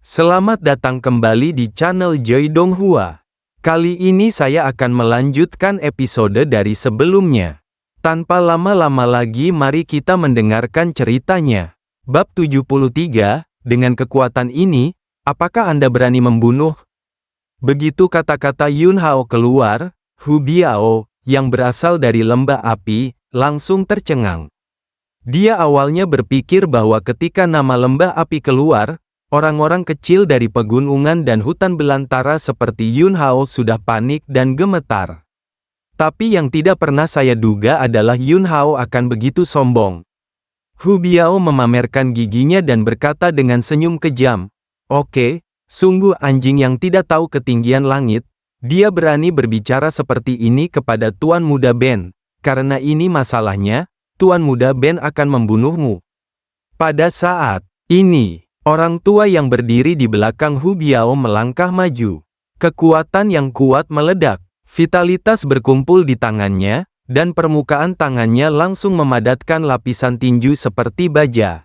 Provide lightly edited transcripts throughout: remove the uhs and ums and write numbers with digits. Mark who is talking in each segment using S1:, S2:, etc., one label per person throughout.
S1: Selamat datang kembali di channel Joy Donghua. Kali ini saya akan melanjutkan episode dari sebelumnya. Tanpa lama-lama lagi mari kita mendengarkan ceritanya. Bab 73, dengan kekuatan ini, apakah Anda berani membunuh? Begitu kata-kata Yun Hao keluar, Hu Biao, yang berasal dari lembah api, langsung tercengang. Dia awalnya berpikir bahwa ketika nama lembah api keluar, orang-orang kecil dari pegunungan dan hutan belantara seperti Yun Hao sudah panik dan gemetar. Tapi yang tidak pernah saya duga adalah Yun Hao akan begitu sombong. Hu Biao memamerkan giginya dan berkata dengan senyum kejam, "Oke, sungguh anjing yang tidak tahu ketinggian langit, dia berani berbicara seperti ini kepada Tuan Muda Ben, karena ini masalahnya, Tuan Muda Ben akan membunuhmu." Pada saat ini, orang tua yang berdiri di belakang Hu Biao melangkah maju. Kekuatan yang kuat meledak, vitalitas berkumpul di tangannya, dan permukaan tangannya langsung memadatkan lapisan tinju seperti baja.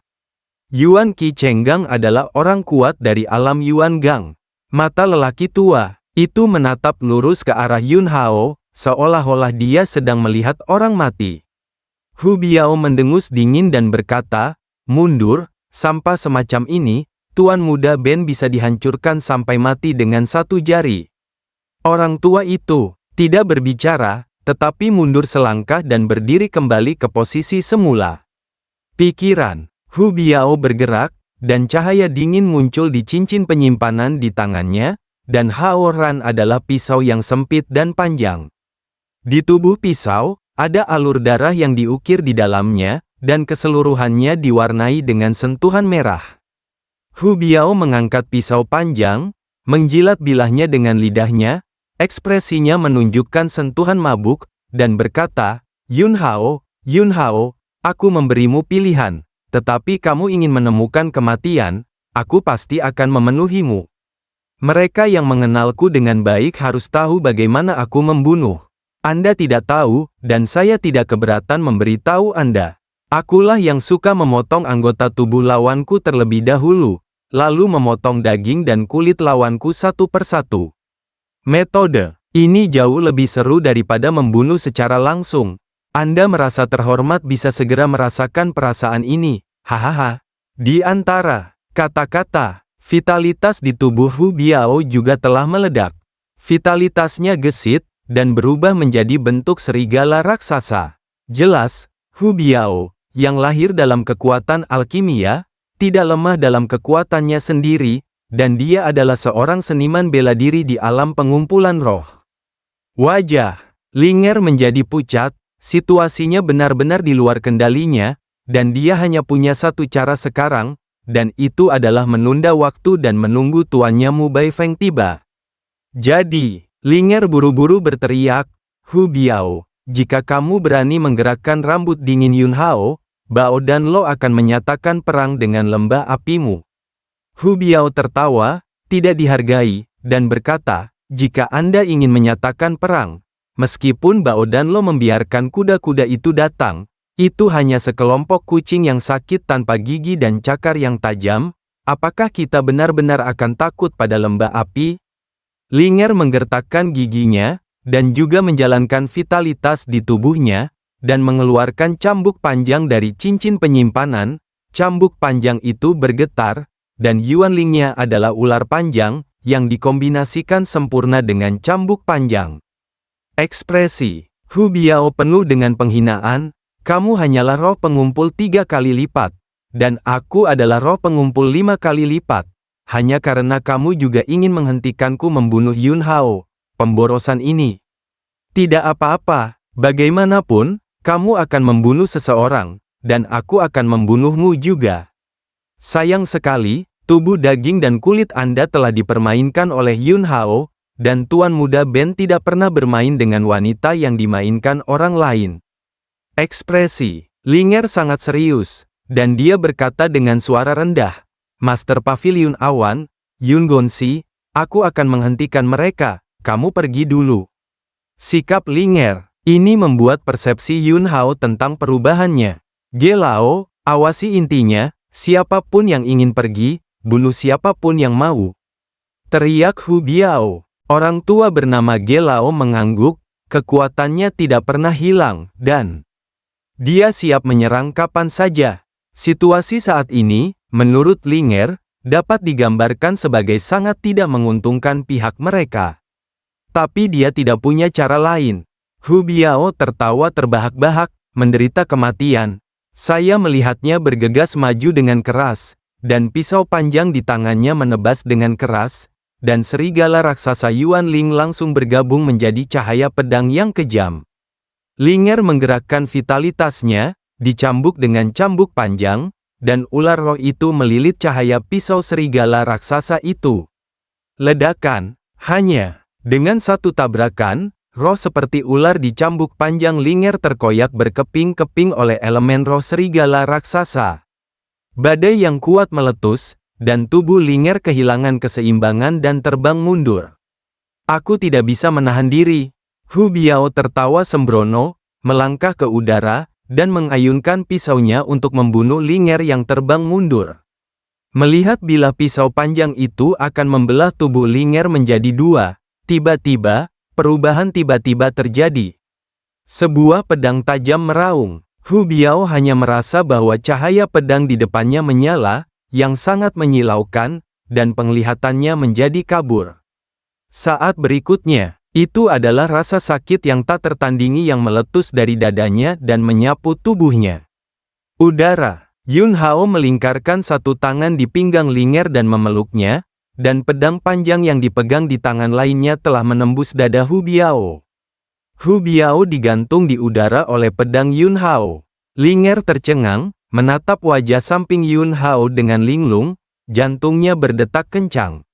S1: Yuan Qi Chenggang adalah orang kuat dari alam Yuan Gang. Mata lelaki tua itu menatap lurus ke arah Yun Hao, seolah-olah dia sedang melihat orang mati. Hu Biao mendengus dingin dan berkata, "Mundur, sampah semacam ini, Tuan Muda Ben bisa dihancurkan sampai mati dengan satu jari." Orang tua itu tidak berbicara, tetapi mundur selangkah dan berdiri kembali ke posisi semula. Pikiran Hu Biao bergerak, dan cahaya dingin muncul di cincin penyimpanan di tangannya, dan Hao Ran adalah pisau yang sempit dan panjang. Di tubuh pisau, ada alur darah yang diukir di dalamnya, dan keseluruhannya diwarnai dengan sentuhan merah. Hu Biao mengangkat pisau panjang, menjilat bilahnya dengan lidahnya, ekspresinya menunjukkan sentuhan mabuk, dan berkata, Yun Hao, aku memberimu pilihan, tetapi kamu ingin menemukan kematian, aku pasti akan memenuhimu. Mereka yang mengenalku dengan baik harus tahu bagaimana aku membunuh. Anda tidak tahu, dan saya tidak keberatan memberitahu Anda. Akulah yang suka memotong anggota tubuh lawanku terlebih dahulu, lalu memotong daging dan kulit lawanku satu persatu. Metode ini jauh lebih seru daripada membunuh secara langsung. Anda merasa terhormat bisa segera merasakan perasaan ini. Hahaha. Di antara kata-kata, vitalitas di tubuh Hu Biao juga telah meledak. Vitalitasnya gesit, dan berubah menjadi bentuk serigala raksasa. Jelas, Hu Biao, yang lahir dalam kekuatan alkimia, tidak lemah dalam kekuatannya sendiri, dan dia adalah seorang seniman bela diri di alam pengumpulan roh. Wajah Linger menjadi pucat, situasinya benar-benar di luar kendalinya, dan dia hanya punya satu cara sekarang, dan itu adalah menunda waktu dan menunggu tuannya Mu Baifeng tiba. Jadi, Linger buru-buru berteriak, "Hu Biao, jika kamu berani menggerakkan rambut dingin Yun Hao, Bao dan Lo akan menyatakan perang dengan lembah apimu." Hu Biao tertawa, tidak dihargai, dan berkata, "Jika Anda ingin menyatakan perang, meskipun Bao dan Lo membiarkan kuda-kuda itu datang, itu hanya sekelompok kucing yang sakit tanpa gigi dan cakar yang tajam, apakah kita benar-benar akan takut pada lembah api?" Linger menggertakkan giginya, dan juga menjalankan vitalitas di tubuhnya, dan mengeluarkan cambuk panjang dari cincin penyimpanan. Cambuk panjang itu bergetar, dan Yuan Lingnya adalah ular panjang, yang dikombinasikan sempurna dengan cambuk panjang. Ekspresi Hu Biao penuh dengan penghinaan, "Kamu hanyalah roh pengumpul 3 kali lipat, dan aku adalah roh pengumpul 5 kali lipat. Hanya karena kamu juga ingin menghentikanku membunuh Yun Hao, pemborosan ini. Tidak apa-apa, bagaimanapun, kamu akan membunuh seseorang, dan aku akan membunuhmu juga." Sayang sekali, tubuh daging dan kulit Anda telah dipermainkan oleh Yun Hao, dan Tuan Muda Ben tidak pernah bermain dengan wanita yang dimainkan orang lain. Ekspresi Linger sangat serius, dan dia berkata dengan suara rendah, "Master Pavilion Awan, Yun Gonsi, aku akan menghentikan mereka, kamu pergi dulu." Sikap Linger ini membuat persepsi Yun Hao tentang perubahannya. "Gelao, awasi intinya, siapapun yang ingin pergi, bunuh siapapun yang mau. Teriak Hu Biao. Orang tua bernama Gelao mengangguk, kekuatannya tidak pernah hilang, dan dia siap menyerang kapan saja. Situasi saat ini, menurut Linger, dapat digambarkan sebagai sangat tidak menguntungkan pihak mereka. Tapi dia tidak punya cara lain. Hu Biao tertawa terbahak-bahak, menderita kematian. Saya melihatnya bergegas maju dengan keras, dan pisau panjang di tangannya menebas dengan keras, dan serigala raksasa Yuan Ling langsung bergabung menjadi cahaya pedang yang kejam. Linger menggerakkan vitalitasnya, dicambuk dengan cambuk panjang, dan ular roh itu melilit cahaya pisau serigala raksasa itu. Ledakan, hanya dengan satu tabrakan, roh seperti ular di cambuk panjang Linger terkoyak berkeping-keping oleh elemen roh serigala raksasa. Badai yang kuat meletus, dan tubuh Linger kehilangan keseimbangan dan terbang mundur. Aku tidak bisa menahan diri. Hu Biao tertawa sembrono, melangkah ke udara, dan mengayunkan pisaunya untuk membunuh Linger yang terbang mundur. Melihat bilah pisau panjang itu akan membelah tubuh Linger menjadi dua, tiba-tiba, perubahan tiba-tiba terjadi. Sebuah pedang tajam meraung. Hu Biao hanya merasa bahwa cahaya pedang di depannya menyala, yang sangat menyilaukan, dan penglihatannya menjadi kabur. Saat berikutnya, itu adalah rasa sakit yang tak tertandingi yang meletus dari dadanya dan menyapu tubuhnya. Udara. Yun Hao melingkarkan satu tangan di pinggang Linger dan memeluknya, dan pedang panjang yang dipegang di tangan lainnya telah menembus dada Hu Biao. Hu Biao digantung di udara oleh pedang Yun Hao. Linger tercengang, menatap wajah samping Yun Hao dengan linglung, jantungnya berdetak kencang.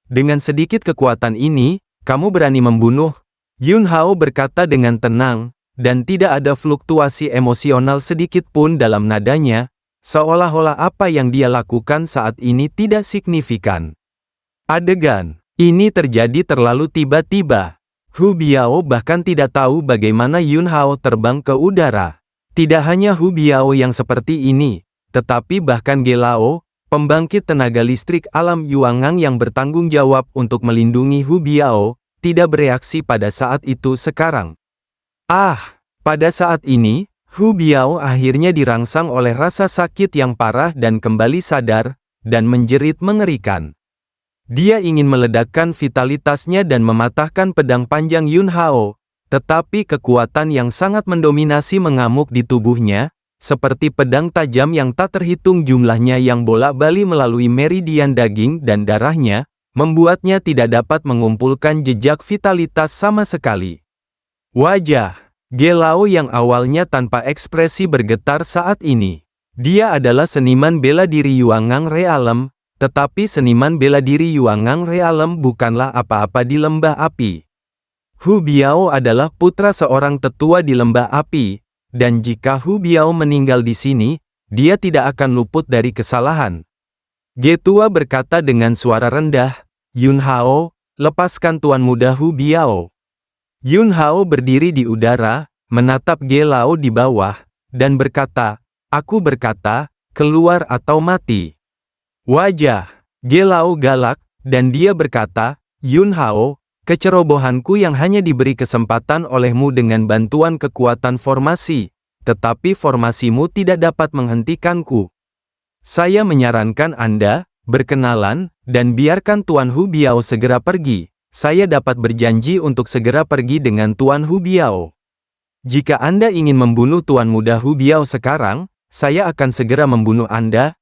S1: Dengan sedikit kekuatan ini, kamu berani membunuh? Yun Hao berkata dengan tenang, dan tidak ada fluktuasi emosional sedikit pun dalam nadanya, seolah-olah apa yang dia lakukan saat ini tidak signifikan. Adegan ini terjadi terlalu tiba-tiba. Hu Biao bahkan tidak tahu bagaimana Yun Hao terbang ke udara. Tidak hanya Hu Biao yang seperti ini, tetapi bahkan Gelao, pembangkit tenaga listrik alam Yuangang yang bertanggung jawab untuk melindungi Hu Biao, tidak bereaksi pada saat itu sekarang. Pada saat ini, Hu Biao akhirnya dirangsang oleh rasa sakit yang parah dan kembali sadar, dan menjerit mengerikan. Dia ingin meledakkan vitalitasnya dan mematahkan pedang panjang Yun Hao, tetapi kekuatan yang sangat mendominasi mengamuk di tubuhnya, seperti pedang tajam yang tak terhitung jumlahnya yang bolak-balik melalui meridian daging dan darahnya, membuatnya tidak dapat mengumpulkan jejak vitalitas sama sekali. Wajah Gelao yang awalnya tanpa ekspresi bergetar saat ini. Dia adalah seniman bela diri Yuangang Realem, tetapi seniman bela diri Yuangang Realem bukanlah apa-apa di lembah api. Hu Biao adalah putra seorang tetua di lembah api, dan jika Hu Biao meninggal di sini, dia tidak akan luput dari kesalahan. Getua berkata dengan suara rendah, Yun Hao, lepaskan tuan muda Hu Biao. Yun Hao berdiri di udara, menatap Gelao di bawah, dan berkata, aku berkata, keluar atau mati. Wajah Gelao galak, dan dia berkata, Yun Hao, kecerobohanku yang hanya diberi kesempatan olehmu dengan bantuan kekuatan formasi, tetapi formasimu tidak dapat menghentikanku. Saya menyarankan Anda, berkenalan, dan biarkan Tuan Hu Biao segera pergi. Saya dapat berjanji untuk segera pergi dengan Tuan Hu Biao. Jika Anda ingin membunuh Tuan Muda Hu Biao sekarang, saya akan segera membunuh Anda.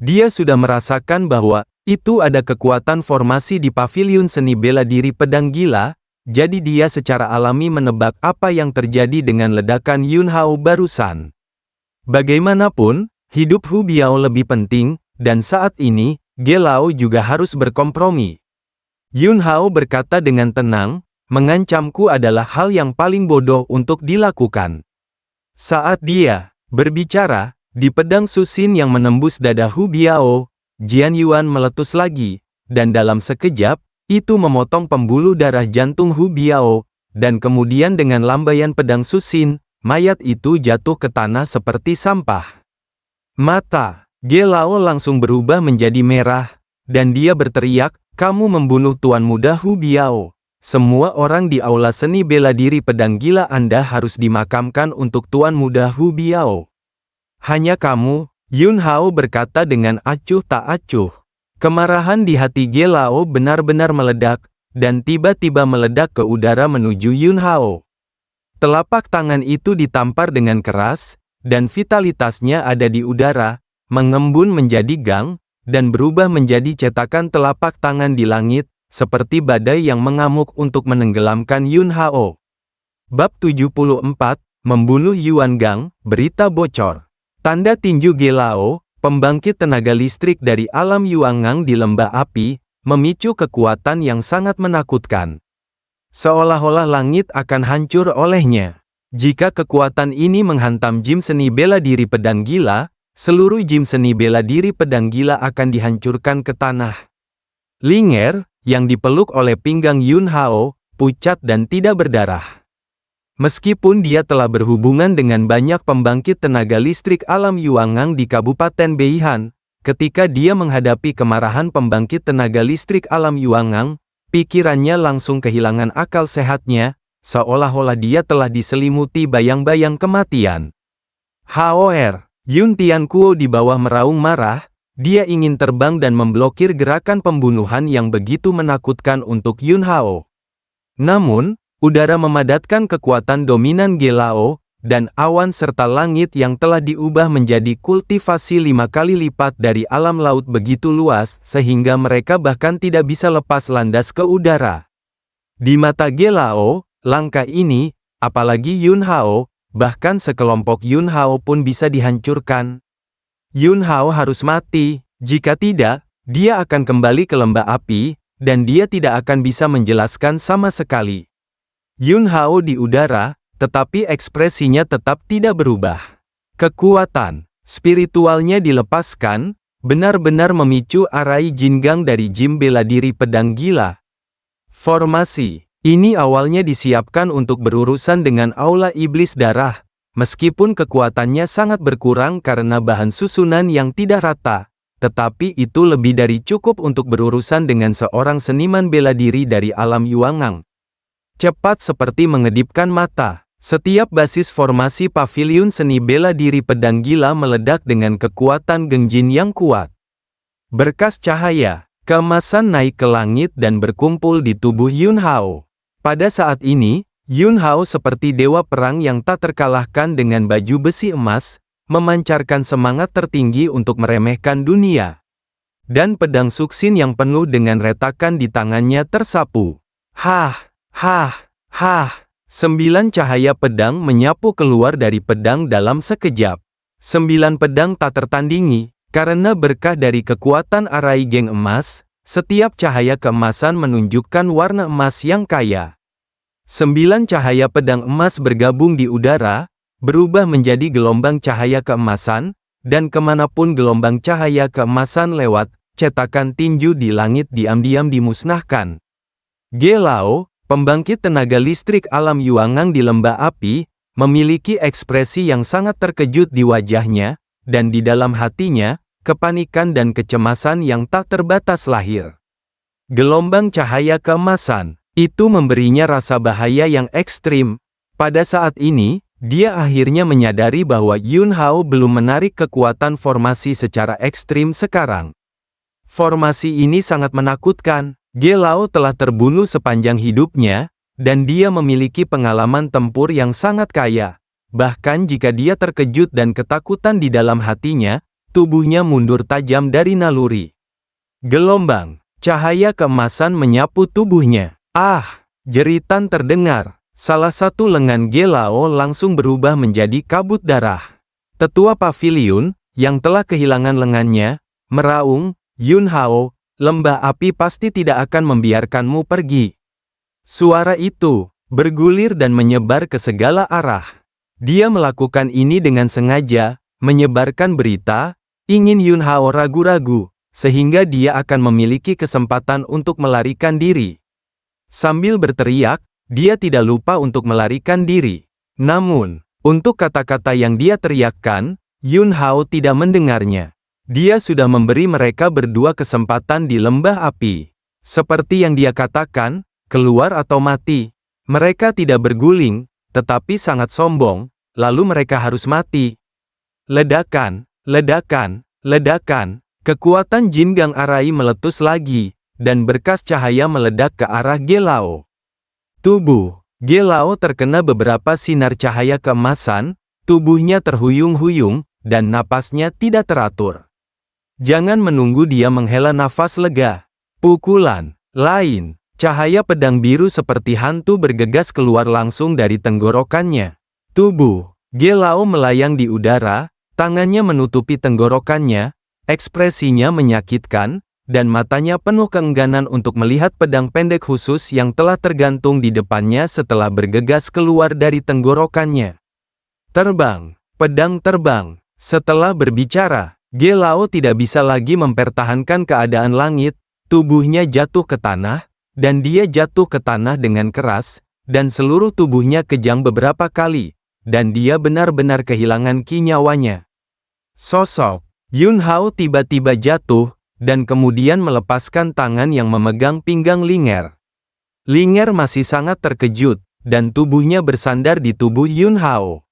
S1: Dia sudah merasakan bahwa itu ada kekuatan formasi di paviliun seni bela diri pedang gila, jadi dia secara alami menebak apa yang terjadi dengan ledakan Yun Hao barusan. Bagaimanapun, hidup Hu Biao lebih penting, dan saat ini, Gelao juga harus berkompromi. Yun Hao berkata dengan tenang, mengancamku adalah hal yang paling bodoh untuk dilakukan. Saat dia berbicara, di pedang Susin yang menembus dada Hu Biao, Jian Yuan meletus lagi, dan dalam sekejap, itu memotong pembuluh darah jantung Hu Biao, dan kemudian dengan lambaian pedang Susin, mayat itu jatuh ke tanah seperti sampah. Mata Gelao langsung berubah menjadi merah, dan dia berteriak, "Kamu membunuh Tuan Muda Hu Biao. Semua orang di aula seni bela diri pedang gila Anda harus dimakamkan untuk Tuan Muda Hu Biao." "Hanya kamu," Yun Hao berkata dengan acuh tak acuh. Kemarahan di hati Gelao benar-benar meledak, dan tiba-tiba meledak ke udara menuju Yun Hao. Telapak tangan itu ditampar dengan keras, dan vitalitasnya ada di udara, mengembun menjadi gang, dan berubah menjadi cetakan telapak tangan di langit, seperti badai yang mengamuk untuk menenggelamkan Yun Hao. Bab 74, Membunuh Yuan Gang, Berita Bocor. Tanda tinju Gelao, pembangkit tenaga listrik dari alam Yuangang di lembah api, memicu kekuatan yang sangat menakutkan. Seolah-olah langit akan hancur olehnya. Jika kekuatan ini menghantam gym seni bela diri pedang gila, seluruh gym seni bela diri pedang gila akan dihancurkan ke tanah. Linger, yang dipeluk oleh pinggang Yun Hao, pucat dan tidak berdarah. Meskipun dia telah berhubungan dengan banyak pembangkit tenaga listrik alam Yuangang di Kabupaten Beihan, ketika dia menghadapi kemarahan pembangkit tenaga listrik alam Yuangang, pikirannya langsung kehilangan akal sehatnya, seolah-olah dia telah diselimuti bayang-bayang kematian. "Hoer!" Yun Tiankuo di bawah meraung marah, dia ingin terbang dan memblokir gerakan pembunuhan yang begitu menakutkan untuk Yun Hao. Namun, udara memadatkan kekuatan dominan Gelao, dan awan serta langit yang telah diubah menjadi kultivasi 5 kali lipat dari alam laut begitu luas, sehingga mereka bahkan tidak bisa lepas landas ke udara. Di mata Gelao, langkah ini, apalagi Yun Hao, bahkan sekelompok Yun Hao pun bisa dihancurkan. Yun Hao harus mati, jika tidak, dia akan kembali ke lembah api, dan dia tidak akan bisa menjelaskan sama sekali. Yun Hao di udara, tetapi ekspresinya tetap tidak berubah. Kekuatan spiritualnya dilepaskan, benar-benar memicu arai Jingang dari gym bela diri pedang gila. Formasi ini awalnya disiapkan untuk berurusan dengan aula iblis darah, meskipun kekuatannya sangat berkurang karena bahan susunan yang tidak rata, tetapi itu lebih dari cukup untuk berurusan dengan seorang seniman bela diri dari alam Yuangang. Cepat seperti mengedipkan mata, setiap basis formasi paviliun seni bela diri pedang gila meledak dengan kekuatan gengjin yang kuat. Berkas cahaya, keemasan naik ke langit dan berkumpul di tubuh Yun Hao. Pada saat ini, Yun Hao seperti dewa perang yang tak terkalahkan dengan baju besi emas, memancarkan semangat tertinggi untuk meremehkan dunia. Dan pedang suksin yang penuh dengan retakan di tangannya tersapu. Hah! Hah, hah, 9 cahaya pedang menyapu keluar dari pedang dalam sekejap. 9 pedang tak tertandingi, karena berkah dari kekuatan arai geng emas, setiap cahaya keemasan menunjukkan warna emas yang kaya. 9 cahaya pedang emas bergabung di udara, berubah menjadi gelombang cahaya keemasan, dan kemanapun gelombang cahaya keemasan lewat, cetakan tinju di langit diam-diam dimusnahkan. Gelao, pembangkit tenaga listrik alam Yuangang di lembah api, memiliki ekspresi yang sangat terkejut di wajahnya, dan di dalam hatinya, kepanikan dan kecemasan yang tak terbatas lahir. Gelombang cahaya keemasan, itu memberinya rasa bahaya yang ekstrim. Pada saat ini, dia akhirnya menyadari bahwa Yun Hao belum menarik kekuatan formasi secara ekstrim sekarang. Formasi ini sangat menakutkan. Gelao telah terbunuh sepanjang hidupnya, dan dia memiliki pengalaman tempur yang sangat kaya. Bahkan jika dia terkejut dan ketakutan di dalam hatinya, tubuhnya mundur tajam dari naluri. Gelombang cahaya keemasan menyapu tubuhnya. Ah! Jeritan terdengar. Salah satu lengan Gelao langsung berubah menjadi kabut darah. Tetua paviliun, yang telah kehilangan lengannya, meraung, "Yun Hao, lembah api pasti tidak akan membiarkanmu pergi." Suara itu bergulir dan menyebar ke segala arah. Dia melakukan ini dengan sengaja, menyebarkan berita, ingin Yun Hao ragu-ragu, sehingga dia akan memiliki kesempatan untuk melarikan diri. Sambil berteriak, dia tidak lupa untuk melarikan diri. Namun, untuk kata-kata yang dia teriakkan, Yun Hao tidak mendengarnya. Dia sudah memberi mereka berdua kesempatan di lembah api. Seperti yang dia katakan, keluar atau mati. Mereka tidak berguling, tetapi sangat sombong, lalu mereka harus mati. Ledakan, ledakan, ledakan. Kekuatan Jin Gang Arai meletus lagi, dan berkas cahaya meledak ke arah Gelao. Tubuh Gelao terkena beberapa sinar cahaya keemasan, tubuhnya terhuyung-huyung, dan napasnya tidak teratur. Jangan menunggu dia menghela nafas lega. Pukulan lain, cahaya pedang biru seperti hantu bergegas keluar langsung dari tenggorokannya. Tubuh Gelao melayang di udara, tangannya menutupi tenggorokannya, ekspresinya menyakitkan, dan matanya penuh keengganan untuk melihat pedang pendek khusus yang telah tergantung di depannya setelah bergegas keluar dari tenggorokannya. Terbang, pedang terbang. Setelah berbicara, Gelao tidak bisa lagi mempertahankan keadaan langit, tubuhnya jatuh ke tanah, dan dia jatuh ke tanah dengan keras, dan seluruh tubuhnya kejang beberapa kali, dan dia benar-benar kehilangan nyawanya. Sosok Yun Hao tiba-tiba jatuh, dan kemudian melepaskan tangan yang memegang pinggang Linger. Linger masih sangat terkejut, dan tubuhnya bersandar di tubuh Yun Hao.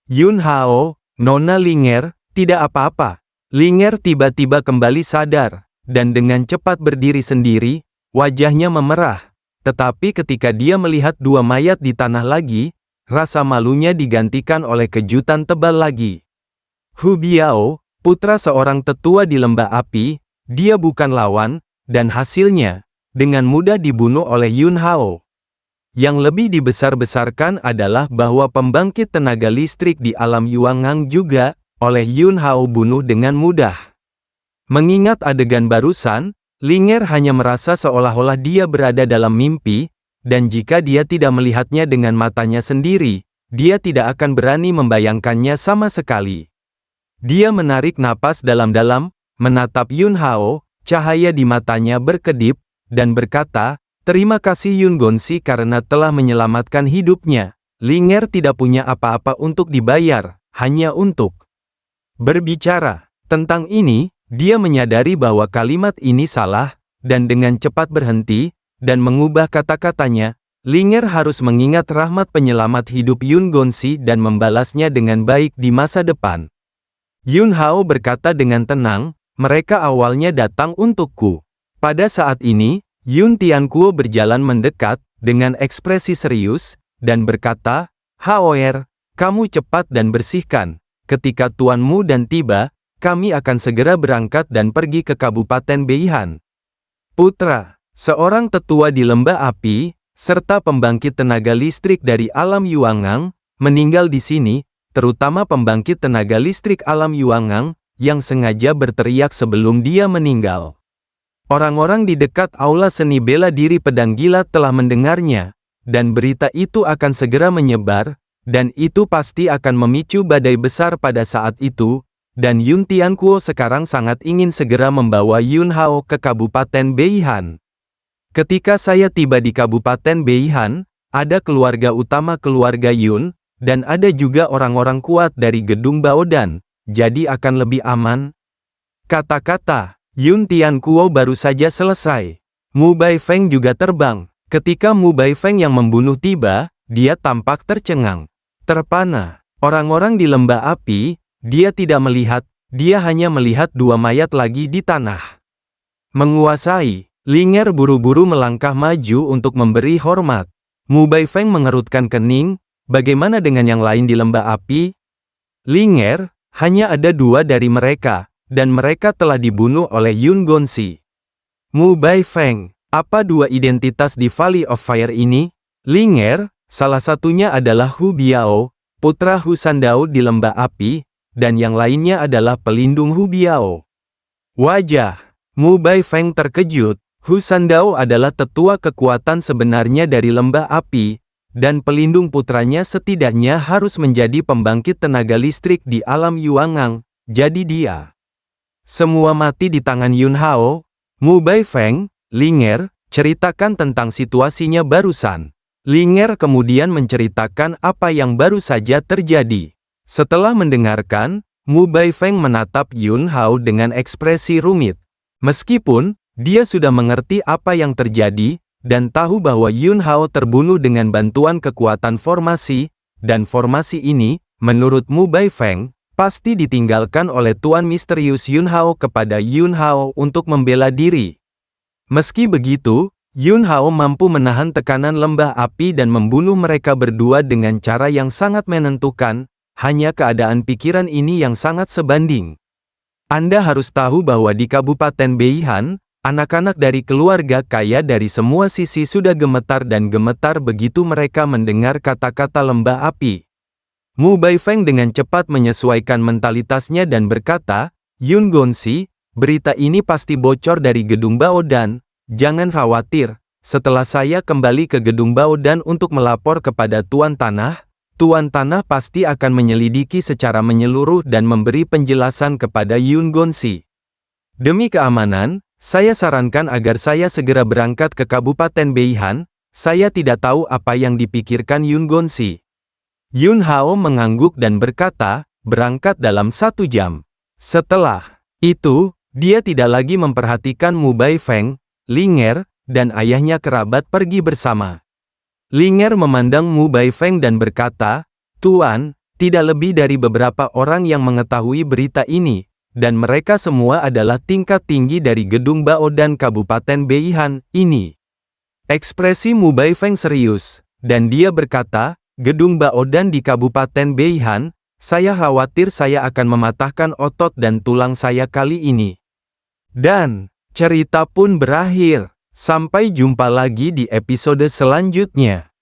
S1: Yun Hao, Nona Linger, tidak apa-apa. Linger tiba-tiba kembali sadar, dan dengan cepat berdiri sendiri, wajahnya memerah. Tetapi ketika dia melihat dua mayat di tanah lagi, rasa malunya digantikan oleh kejutan tebal lagi. Hu Biao, putra seorang tetua di lembah api, dia bukan lawan, dan hasilnya, dengan mudah dibunuh oleh Yun Hao. Yang lebih dibesar-besarkan adalah bahwa pembangkit tenaga listrik di alam Yuangang juga, oleh Yun Hao bunuh dengan mudah. Mengingat adegan barusan, Linger hanya merasa seolah-olah dia berada dalam mimpi, dan jika dia tidak melihatnya dengan matanya sendiri, dia tidak akan berani membayangkannya sama sekali. Dia menarik napas dalam-dalam, menatap Yun Hao, cahaya di matanya berkedip, dan berkata, "Terima kasih Yun Gonsi karena telah menyelamatkan hidupnya." Linger tidak punya apa-apa untuk dibayar, hanya untuk berbicara. Tentang ini, dia menyadari bahwa kalimat ini salah, dan dengan cepat berhenti, dan mengubah kata-katanya. Linger harus mengingat rahmat penyelamat hidup Yun Gonsi dan membalasnya dengan baik di masa depan. Yun Hao berkata dengan tenang, "Mereka awalnya datang untukku." Pada saat ini, Yun Tiankuo berjalan mendekat, dengan ekspresi serius, dan berkata, "Haoer, kamu cepat dan bersihkan. Ketika tuanmu dan tiba, kami akan segera berangkat dan pergi ke Kabupaten Beihan." Putra, seorang tetua di lembah api, serta pembangkit tenaga listrik dari alam Yuangang, meninggal di sini, terutama pembangkit tenaga listrik alam Yuangang, yang sengaja berteriak sebelum dia meninggal. Orang-orang di dekat aula seni bela diri pedang gila telah mendengarnya, dan berita itu akan segera menyebar, dan itu pasti akan memicu badai besar pada saat itu, dan Yun Tiankuo sekarang sangat ingin segera membawa Yun Hao ke Kabupaten Beihan. Ketika saya tiba di Kabupaten Beihan, ada keluarga utama keluarga Yun, dan ada juga orang-orang kuat dari gedung Baodan, jadi akan lebih aman. Kata-kata Yun Tiankuo baru saja selesai. Mu Baifeng juga terbang. Ketika Mu Baifeng yang membunuh tiba, dia tampak tercengang, terpana. Orang-orang di lembah api, dia tidak melihat, dia hanya melihat dua mayat lagi di tanah. Menguasai, Linger buru-buru melangkah maju untuk memberi hormat. Mu Baifeng mengerutkan kening, bagaimana dengan yang lain di lembah api? Linger, hanya ada dua dari mereka, dan mereka telah dibunuh oleh Yun Gonsi. Mu Baifeng, apa dua identitas di Valley of Fire ini? Linger, salah satunya adalah Hu Biao, putra Hu Sandao di lembah api, dan yang lainnya adalah pelindung Hu Biao. Wajah Mu Baifeng terkejut. Hu Sandao adalah tetua kekuatan sebenarnya dari lembah api, dan pelindung putranya setidaknya harus menjadi pembangkit tenaga listrik di alam Yuangang, jadi dia. Semua mati di tangan Yun Hao. Mu Baifeng, Linger, ceritakan tentang situasinya barusan. Linger kemudian menceritakan apa yang baru saja terjadi. Setelah mendengarkan, Mu Baifeng menatap Yun Hao dengan ekspresi rumit. Meskipun, dia sudah mengerti apa yang terjadi, dan tahu bahwa Yun Hao terbunuh dengan bantuan kekuatan formasi, dan formasi ini, menurut Mu Baifeng, pasti ditinggalkan oleh Tuan Misterius Yun Hao kepada Yun Hao untuk membela diri. Meski begitu, Yun Hao mampu menahan tekanan lembah api dan membunuh mereka berdua dengan cara yang sangat menentukan, hanya keadaan pikiran ini yang sangat sebanding. Anda harus tahu bahwa di Kabupaten Beihan, anak-anak dari keluarga kaya dari semua sisi sudah gemetar dan gemetar begitu mereka mendengar kata-kata lembah api. Mu Baifeng dengan cepat menyesuaikan mentalitasnya dan berkata, Yun Gonzi, berita ini pasti bocor dari gedung Baodan. Jangan khawatir, setelah saya kembali ke gedung Baodan untuk melapor kepada Tuan Tanah pasti akan menyelidiki secara menyeluruh dan memberi penjelasan kepada Yun Gonzi. Demi keamanan, saya sarankan agar saya segera berangkat ke Kabupaten Beihan. Saya tidak tahu apa yang dipikirkan Yun Gonzi. Yun Hao mengangguk dan berkata, berangkat dalam 1 jam. Setelah itu, dia tidak lagi memperhatikan Mu Baifeng, Linger, dan ayahnya kerabat pergi bersama. Linger memandang Mu Baifeng dan berkata, Tuan, tidak lebih dari beberapa orang yang mengetahui berita ini, dan mereka semua adalah tingkat tinggi dari gedung Baodan Kabupaten Beihan ini. Ekspresi Mu Baifeng serius, dan dia berkata, gedung Baodan di Kabupaten Beihan, saya khawatir saya akan mematahkan otot dan tulang saya kali ini. Dan, cerita pun berakhir. Sampai jumpa lagi di episode selanjutnya.